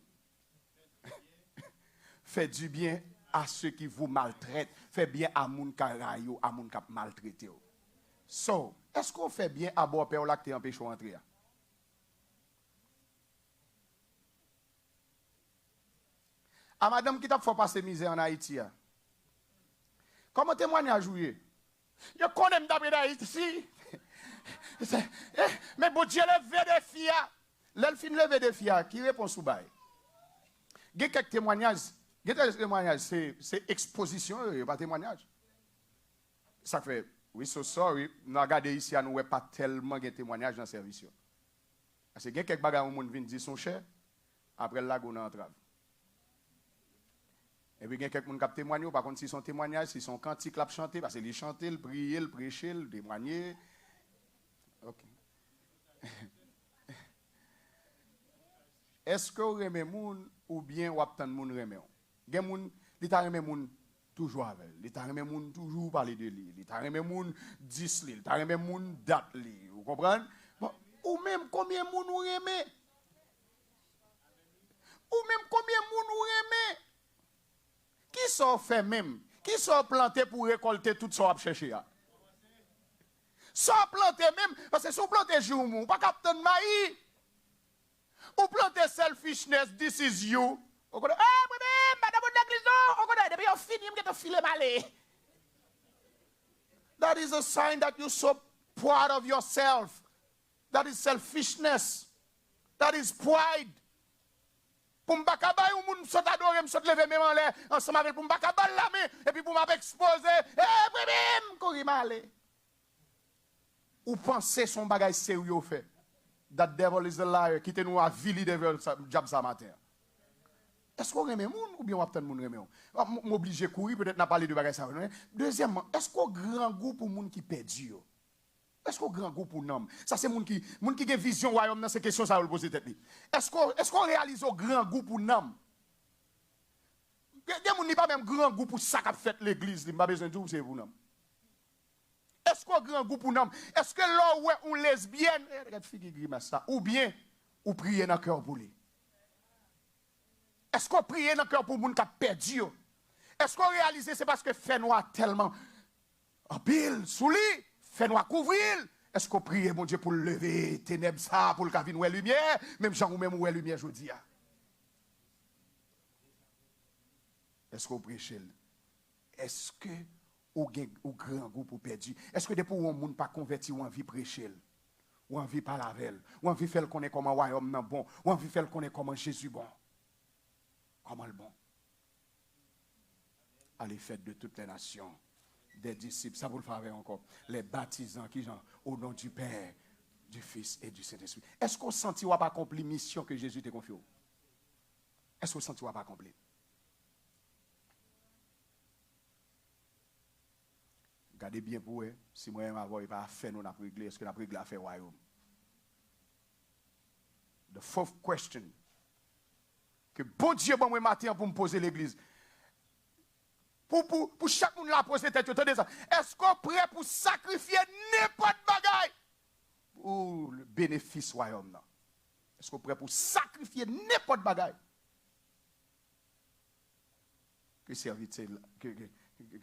Faites du bien à ceux qui vous maltraitent. Faites bien à moun karayo, à moun kap maltraité. So, est-ce qu'on fait bien à bon père là qui empêche d'entrer? À madame qui t'a fait passer misère en Haïti. Comment témoignage jouer? Je connais m'd'après d'Haïti. Mais bon Dieu levé des filles. L'elfine levé des filles qui répond sous bail. Il y a quelques témoignages. C'est exposition, pas témoignage. Ça fait, oui, so sorry, nous regardons ici, nous n'avons pas tellement de témoignages dans le service. Parce que quelques bagages où on vient dire son cher, après là, on entrave. Et puis, il y a quelques gens qui témoignent, par contre, si son témoignage, si son cantique l'a chanté, parce qu'il chantait, il priait, il prêchait, il témoignait. Ok. Est-ce que vous aimez moun ou bien vous attendez moun remet? Gen moun, li ta remet moun toujours avec, li ta remet moun toujours parler de lui, li ta remet moun 10 li, li ta remet moun date li, vous comprenez? Bon, ou même combien moun ou remet? Ou même combien moun ou remet? Qui sont fait même? Qui sont plantés pour récolter tout ça à chercher? Sont plantés même, parce que si vous plantez jour, vous pas capter de maïs. Ou plantez selfishness, this is you. On connaît, madame l'église, on connaît, depuis on finit, on filer malé. That is a sign that you're so proud of yourself. That is selfishness. That is pride. Pour m'baka bay ou moun sot adore, m'sot lever même en l'air, ensemble avec pour m'baka bal la main, et puis pour m'exposer, courir malé. Ou pensez son bagage sérieux fait. That devil is a liar. Quittez nous à vili devil job ça matin. Est-ce qu'on remet moun ou bien on attend moun remet? M'obliger courir peut-être n'a parlé de bagage ça. Deuxièmement, est-ce qu'on grand goût pour moun qui perdu? Est-ce qu'on grand goût pour nom? Ça c'est moun qui a vision royaume dans ces questions ça va poser tête. Est-ce qu'on réalise au grand goût pour nom? Gen moun ni pas même grand goût pour ça qu'a fait l'église, il pas besoin de tout c'est pour nom. Est-ce qu'on a grand goût pour nous? Est-ce que là où est une lesbienne, ou bien, ou prier dans le cœur pour lui? Est-ce qu'on prie dans le cœur pour les gens qui ont perdu? Est-ce qu'on réalise que c'est parce que fait noir tellement en pile, sous lui, fait noir couvrir? Est-ce qu'on prie, mon Dieu, pour lever ténèbres ça, pour le cas de la lumière, même gens ou même où est la lumière, je dis. Est-ce qu'on prie chez lui? Est-ce que ou grand goût pour perdu? Est-ce que des pour un monde pas converti ou envie prêcher? Ou envie parler avec elle? Ou envie faire connaître comment royaume non bon? Ou envie faire connaître comment Jésus bon? Comment le bon? Allez, faites de toutes les nations des disciples, ça vous le ferez encore, les baptisants qui genre au nom du Père, du Fils et du Saint-Esprit. Est-ce qu'on sentit ou pas accompli la mission que Jésus t'a confiée? Est-ce qu'on sentit ou pas accompli? Regardez bien pour eux, si moi je n'ai pas fait, nous n'avons pas réglé, est-ce que nous avons réglé à faire royaume? The fourth question, que bon Dieu, bon moi matin pour me poser l'église. Pour chaque monde la poser tête, est-ce qu'on est prêt pour sacrifier n'importe bagaille pour le bénéfice royaume? Est-ce qu'on est prêt pour sacrifier n'importe bagaille? Que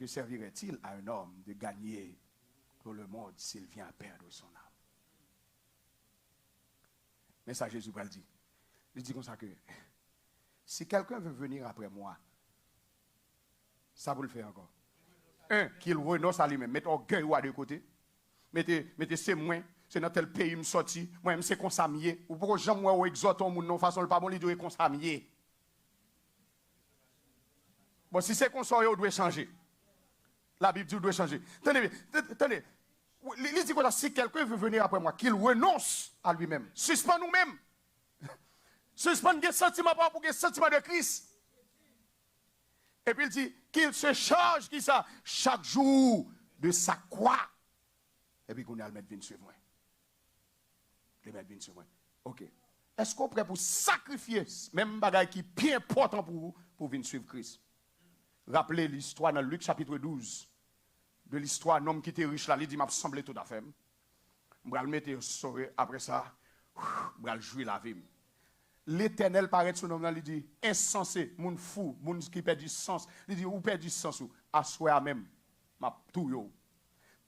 servirait-il à un homme de gagner tout le monde s'il vient à perdre son âme? Mais ça, Jésus va le dire. Il dit comme ça que si quelqu'un veut venir après moi, ça vous le fait encore. Un, qu'il renonce à lui-même. Mettez orgueil ou à deux côtés. Mettez c'est moi, c'est dans tel pays, me sorti. Moi, c'est comme ça mieux. Ou pourquoi jamais moi, exhorte mon non façon le pas bon, il doit comme ça mieux. Bon, si c'est comme ça, il doit changer. La Bible dit qu'il doit changer. Tenez. Il dit que si quelqu'un veut venir après moi, qu'il renonce à lui-même. Suspend nous-mêmes. Suspend des sentiments pour des sentiments de Christ. Et puis il dit qu'il se charge qui ça chaque jour de sa croix. Et puis qu'on a le mettre suivre moi. Le mettre suivre moi. OK. Est-ce qu'on est prêt pour sacrifier même bagaille qui est bien important pour vous pour venir suivre Christ? Rappelez l'histoire dans Luc chapitre 12 de l'histoire d'un homme qui était riche là, il dit m'a semblé tout à fait. Je vais le mettre après ça bral jouer la vie. L'Éternel paraît son nom là, il dit insensé, moun fou, moun qui perd du sens. Il dit ou perd du sens ou assoya même m'a tout yo.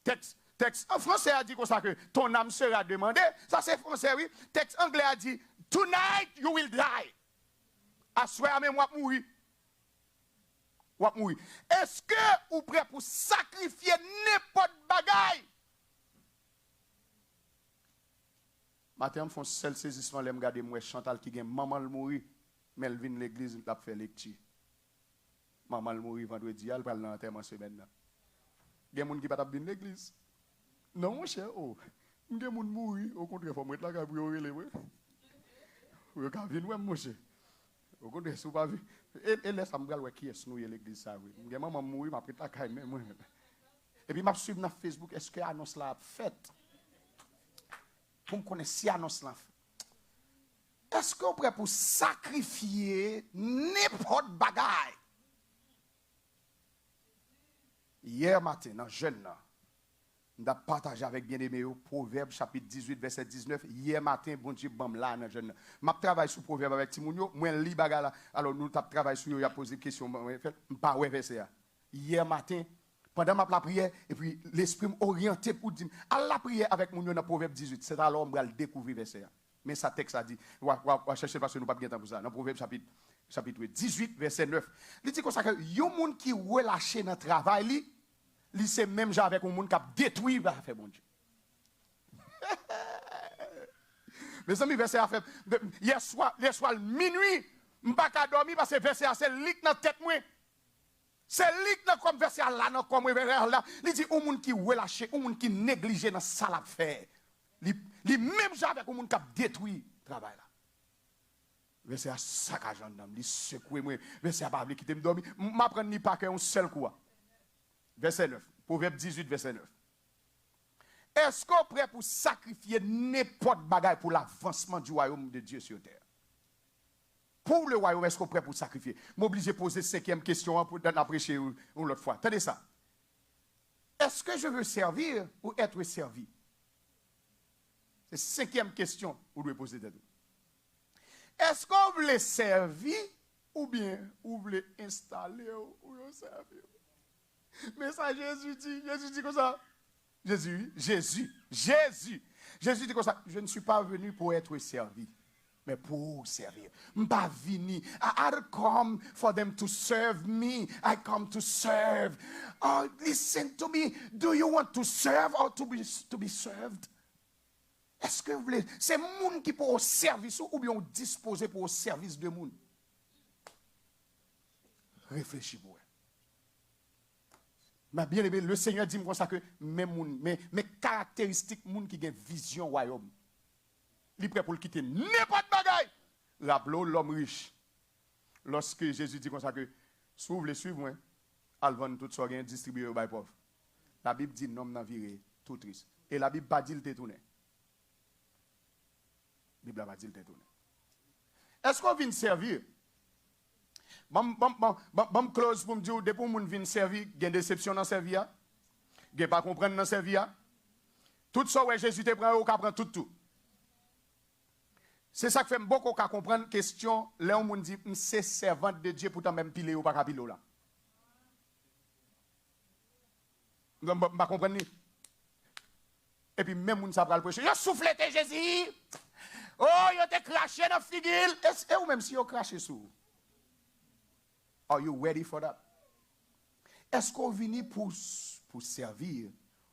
Texte en français a dit comme ça que ton âme sera demandée, ça c'est français oui. Texte anglais a dit tonight you will die. Assoya même ou mourir. Ou mourir. Est-ce que vous prêt pour sacrifier n'importe bagaille? Matin, on fait un seul saisissement, je regarde moi Chantal qui gagne maman le mourir, mais elle vient à l'église, elle a fait lecture. Maman le mourir vendredi, elle va dans l'enterrement semaine là. Il y a des gens qui ne peuvent pas venir à l'église. Non, mon cher, oh. Il y a des gens qui mourir, au contraire, il faut mettre la cabre pour y aller. Vous pouvez venir, mon cher. Au contraire, si vous n'avez pas vu. Et laisse me dire qui est-ce nous à l'église ça. Il y a maman mourir, je vais prendre la cabre. Et puis, je suis sur Facebook, est-ce que l'annonce là faite? Pour me connaître si annonce là. Est-ce qu'on est prêt pour sacrifier n'importe bagaille? Hier matin, dans jeune là, on a partagé avec bien-aimé Proverbe chapitre 18 verset 19. Hier matin, bon Dieu, bam là dans jeune là. M'a travaillé sur Proverbe avec Timounio, moi li bagarre là. Alors nous t'a travaillé sur, il a posé question, pas ouais verset là. Hier matin, pendant ma prière, et puis l'esprit m'orienté pour dire, à la prière avec mon dans Proverbe 18, c'est alors on va le découvrir verset. Mais ça texte a dit, on va chercher parce que nous pas bien temps pour ça. Dans Proverbe chapitre 18, verset 9. Il dit comme ça que yon moun qui relâché dans le travail, li c'est même genre avec un monde qui a détruit va faire bon Dieu. Mes amis, verset a fait, hier soir minuit, m'pas ka dormir parce que verset a c'est lik dans tête moi. C'est lui qui comme verset là non comme là, il dit un monde qui relâché, un monde qui négligé dans ça la fait. Li même genre avec un monde qui a détruit travail là. Verset à saccage en dame, li secoué moi, verset à pas quitter me dormir, m'apprendre ni pas qu'un seul coup. Verset 9, Proverbe 18 verset 9. Est-ce qu'on est prêt pour sacrifier n'importe bagaille pour l'avancement du royaume de Dieu sur terre? Pour le royaume, est-ce qu'on est prêt pour sacrifier? M'oblige à poser cinquième question pour la prêcher une autre fois. Tenez ça. Est-ce que je veux servir ou être servi? C'est cinquième question que vous devez poser. Est-ce qu'on veut servir ou bien vous voulez installer ou servir? Mais ça, Jésus dit comme ça. Jésus dit comme ça. Je ne suis pas venu pour être servi, mais pour servir. M'pas vini. I don't come for them to serve me. I come to serve. Oh, listen to me. Do you want to serve or to be served? Est-ce que vous voulez? C'est moun qui pour au service ou bien disposer pour au service de moun? Réfléchis pour. Mais bien aimé, le Seigneur dit comme ça que mes caractéristiques moun qui ont vision royaume. Il est prêt pour le quitter n'importe bagaille. Rappelons l'homme riche. Lorsque Jésus dit comme ça que si vous voulez suivre moi, al vendre tout ça, distribuer aux pauvres. La Bible dit non n'a viré tout triste. Et la Bible pas dit le détourner. La Bible pas dit le détourner. Est-ce qu'on vient servir? Bon close pour me dire depuis que moun vient servir, il y a une déception dans servir. Il n'y a pas comprendre dans servir. Tout ça ouais Jésus te prend au cap prend tout. C'est ça qui fait beaucoup qu'à comprendre question là on dit c'est servante de Dieu pourtant même piler ou pas piler là. On pas comprendre. Et puis même moun ça pral prêcher, yo soufflé Jésus. Oh, yo te craché dans figure et ou même si yo craché sous. Are you ready for that? Est-ce qu'on vient pour servir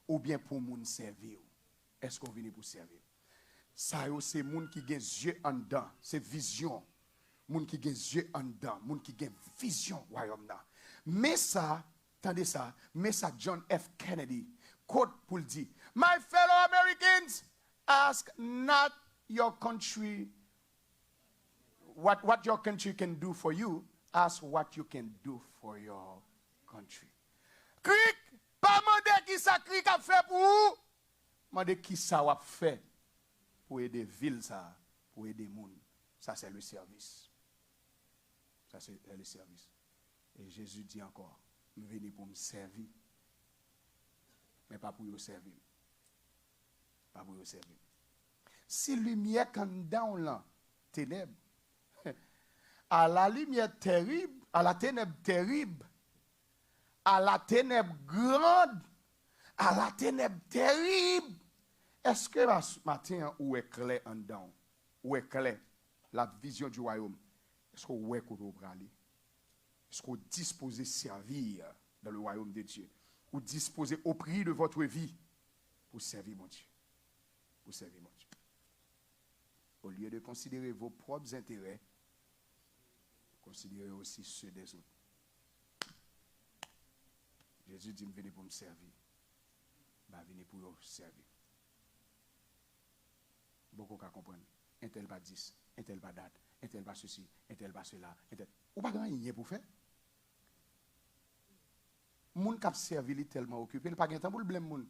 ou bien pour moun servir? Est-ce qu'on vient pour servir? Ça c'est moun qui gen yeux en dedans, c'est vision. Moun qui gen yeux en dedans, moun qui gen vision royaume là. Mais ça, attendez ça, mais ça John F. Kennedy quote pour le dire. My fellow Americans, ask not your country what your country can do for you, ask what you can do for your country. Cric, pas demander qui ça cric a fait pour vous, demander qui ça a fait pour aider ville ça, pour aider monde. Ça c'est le service. Ça c'est le service. Et Jésus dit encore, je suis venu pour me servir, mais pas pour vous servir. Pas pour vous servir. Si lumière quand down là, ténèbres. À la lumière terrible, à la ténèbre terrible, à la ténèbre grande, à la ténèbre terrible. Est-ce que ce matin, où est clair en dedans? Où est clair la vision du royaume? Est-ce qu'on est qu'on doit aller? Est-ce qu'on est disposé à servir dans le royaume de Dieu? Ou disposé au prix de votre vie pour servir mon Dieu? Pour servir mon Dieu. Au lieu de considérer vos propres intérêts, considérez aussi ceux des autres. Jésus dit, venez pour me servir. Venez pour vous servir. Beaucoup qu'à comprendre. Un tel pas 10, un tel pas date, un tel pas ceci, un tel pas cela, un tel. Ou pas grand rien pour faire. Moun qui a servi est tellement occupé, il n'a pas de temps pour le blâmer moun.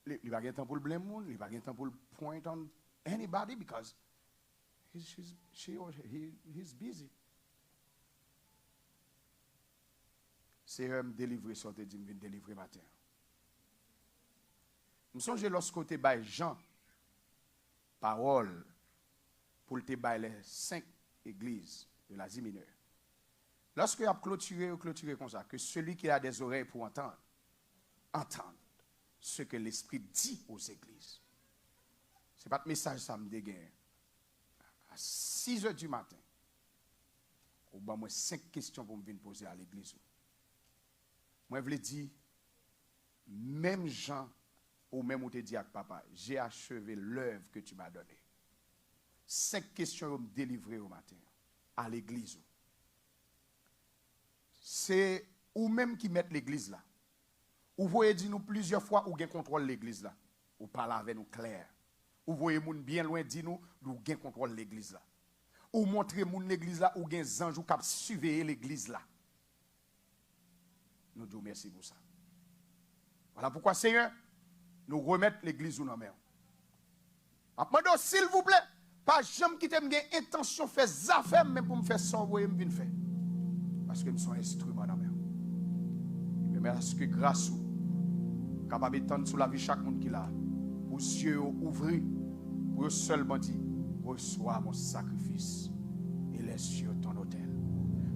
Il n'a pas de temps pour le blâmer moun, il n'a pas de temps pour le point on anybody because he's busy. C'est me délivrer, sortir dit, me délivrer matin. Nous sommes lorsque tu as Jean, parole, pour te bailler les 5 églises de l'Asie mineure. Lorsque tu as clôturé comme ça, que celui qui a des oreilles pour entendre, entende ce que l'Esprit dit aux églises. Ce n'est pas de message, ça me dégaine. À 6 heures du matin, on va moi 5 questions pour me venir poser à l'église. Moi, je veux dire, même Jean, ou même où tu dis à papa, j'ai achevé l'œuvre que tu m'as donnée. 5 questions pour me délivrer au matin, à l'église. C'est ou même qui mettent l'église là. Ou voyez dire nous plusieurs fois ou gain contrôle l'église là. Ou parle avec nous clair. Ou voyez moun bien loin dire nous gain contrôle l'église là. Ou montrer moun l'église là ou gain ange ou cap surveiller l'église là. Nous disons merci pour ça. Voilà pourquoi Seigneur nous remettre l'église ou non mais. Après s'il vous plaît, pas jamais quitter me gain intention faire affaire même pour me faire ça voyer me venir faire. Parce que nous sommes instruments dans la main. Mais est-ce que grâce ou capable d'étendre sur la vie chaque monde qui l'a, pour yeux ouvrés, pour seulement dire, reçois mon sacrifice et laisse sur ton autel.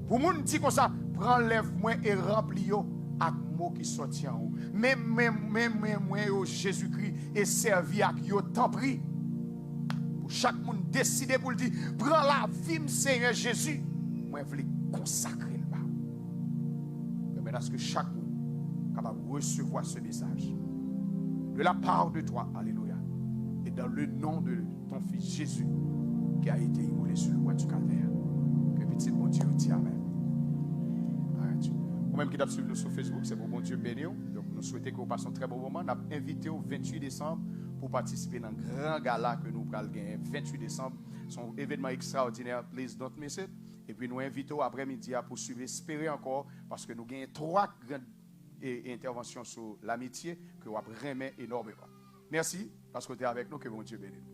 Pour moun dit comme ça, prends lève-moi et remplis-yo avec mots qui sortent en haut. Même moi, Jésus-Christ, et servi avec yo tant pris. Pour chaque monde décider pour le dire, prends la vie, Seigneur Jésus. Moi, je veux consacrer. Est-ce que chaque monde est capable de recevoir ce message de la part de toi, alléluia, et dans le nom de ton fils Jésus qui a été immolé sur le bois du calvaire. Que petit bon Dieu dit amen. Vous-même qui êtes suivi nous sur Facebook, c'est pour bon Dieu bénir. Donc nous souhaitons que vous passiez un très bon moment. Nous avons invité au 28 décembre pour participer dans un grand gala que nous allons gagner. 28 décembre, c'est un événement extraordinaire. Please don't miss it. Et puis nous invitons après-midi à poursuivre, espérer encore, parce que nous gagnons 3 grandes interventions sur l'amitié que vous avez énormément. Merci parce que tu es avec nous, que bon Dieu bénisse.